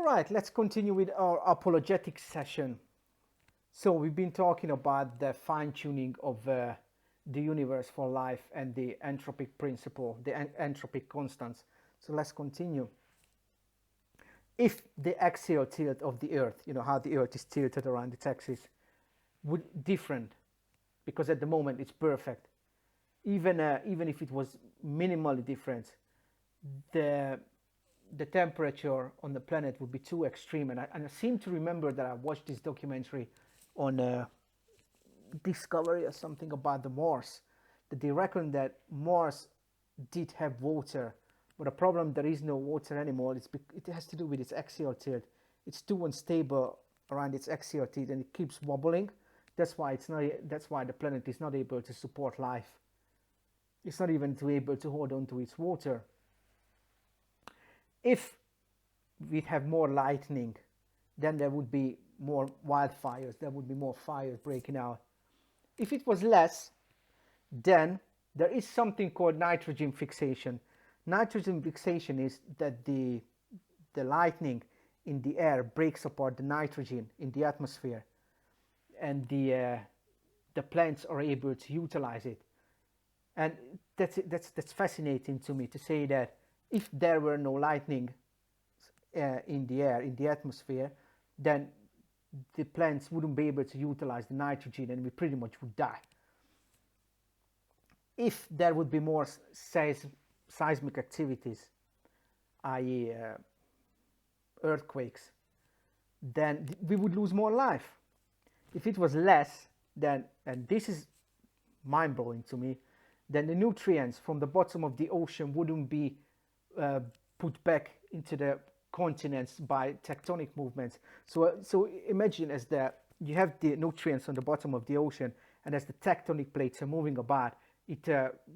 All right, let's continue with our apologetic session. So we've been talking about the fine-tuning of the universe for life and the entropic principle, the entropic constants. So let's continue. If the axial tilt of the Earth, you know how the Earth is tilted around its axis, would different, because at the moment it's perfect. Even if it was minimally different, the the temperature on the planet would be too extreme. And I seem to remember that I watched this documentary on Discovery or something about the Mars, that they reckon that Mars did have water, but the problem there is no water anymore. It has to do with its axial tilt. It's too unstable around its axial tilt, and it keeps wobbling. That's why it's not. That's why the planet is not able to support life. It's not even able to hold on to its water. If we'd have more lightning, then there would be more wildfires. There would be more fires breaking out. If it was less, then there is something called nitrogen fixation. Nitrogen fixation is that the lightning in the air breaks apart the nitrogen in the atmosphere, and the plants are able to utilize it. And that's fascinating to me, to say that if there were no lightning in the air, in the atmosphere, then the plants wouldn't be able to utilize the nitrogen, and we pretty much would die. If there would be more seismic activities, i.e. Earthquakes, then we would lose more life. If it was less, then, and this is mind-blowing to me, then the nutrients from the bottom of the ocean wouldn't be put back into the continents by tectonic movements. So imagine as you have the nutrients on the bottom of the ocean, and as the tectonic plates are moving about, it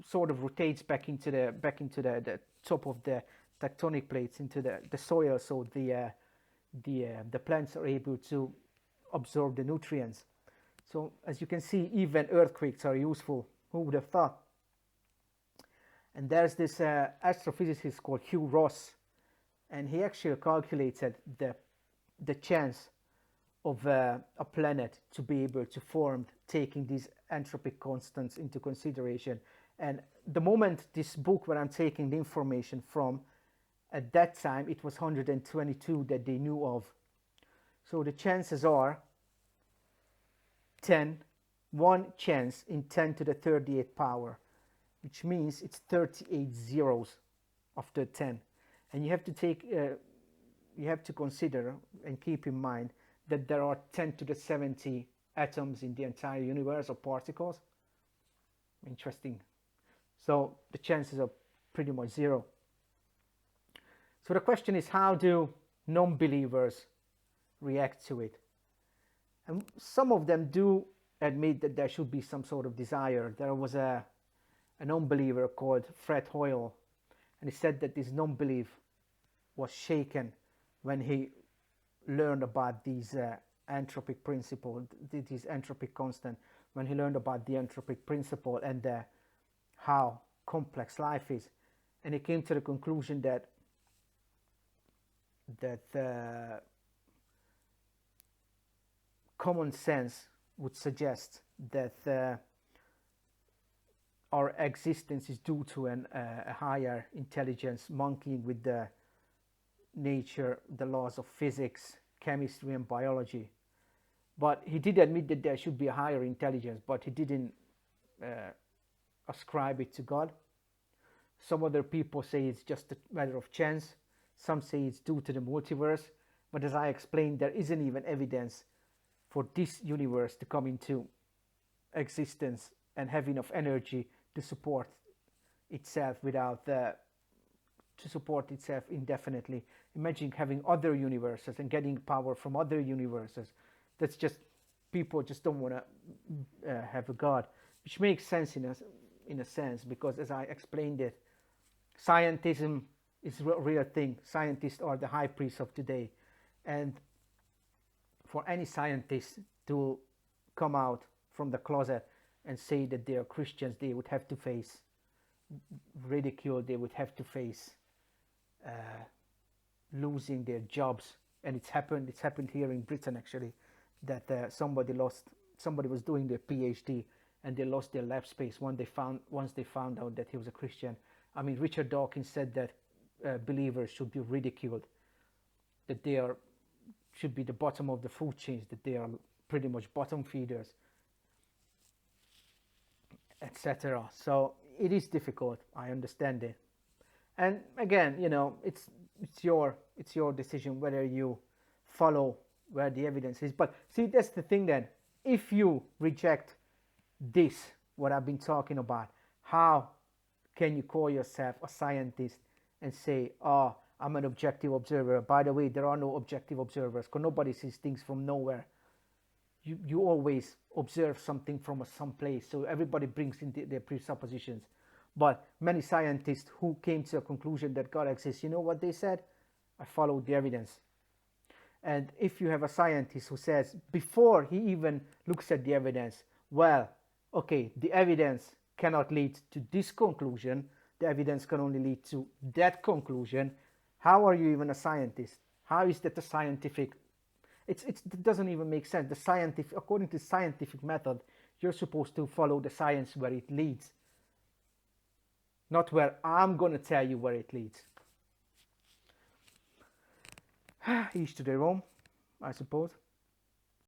sort of rotates back into the top of the tectonic plates, into the soil, so the plants are able to absorb the nutrients. So as you can see, even earthquakes are useful. Who would have thought? And there's this astrophysicist called Hugh Ross, and he actually calculated the chance of a planet to be able to form, taking these entropic constants into consideration. And the moment this book, where I'm taking the information from, at that time it was 122 that they knew of. So the chances are 1 chance in 10 to the 38th power, which means it's 38 zeros after 10. And you have to consider and keep in mind that there are 10 to the 70 atoms in the entire universe, or particles. Interesting. So the chances are pretty much zero. So the question is, how do non-believers react to it? And some of them do admit that there should be some sort of desire. There was a non-believer called Fred Hoyle, and he said that this non-belief was shaken when he learned about these entropic principle, this entropic constant, when he learned about the entropic principle and how complex life is. And he came to the conclusion that common sense would suggest that our existence is due to a higher intelligence monkeying with the nature, the laws of physics, chemistry, and biology. But he did admit that there should be a higher intelligence, but he didn't ascribe it to God. Some other people say it's just a matter of chance. Some say it's due to the multiverse. But as I explained, there isn't even evidence for this universe to come into existence and have enough energy to support itself to support itself indefinitely. Imagine having other universes and getting power from other universes. That's just, people just don't want to have a God, which makes sense in a sense, because as I explained it, scientism is a real thing. Scientists are the high priests of today, and for any scientist to come out from the closet and say that they are Christians, they would have to face ridicule, they would have to face losing their jobs and it's happened here in Britain actually, that somebody was doing their PhD and they lost their lab space once they found out that he was a Christian. I mean, Richard Dawkins said that believers should be ridiculed, that they should be the bottom of the food chains, that they are pretty much bottom feeders, etc. So it is difficult. I understand it, and again, it's your decision whether you follow where the evidence is. But see, that's the thing. Then, if you reject this, what I've been talking about, how can you call yourself a scientist and say, "Oh, I'm an objective observer"? By the way, there are no objective observers, because nobody sees things from nowhere. You always observe something from some place, so everybody brings in their presuppositions. But many scientists who came to a conclusion that God exists, you know what they said? I followed the evidence. And if you have a scientist who says, before he even looks at the evidence, well, okay, the evidence cannot lead to this conclusion, the evidence can only lead to that conclusion, how are you even a scientist? How is that a scientific? It doesn't even make sense. According to scientific method, you're supposed to follow the science where it leads, not where I'm going to tell you where it leads. Each to their own, I suppose.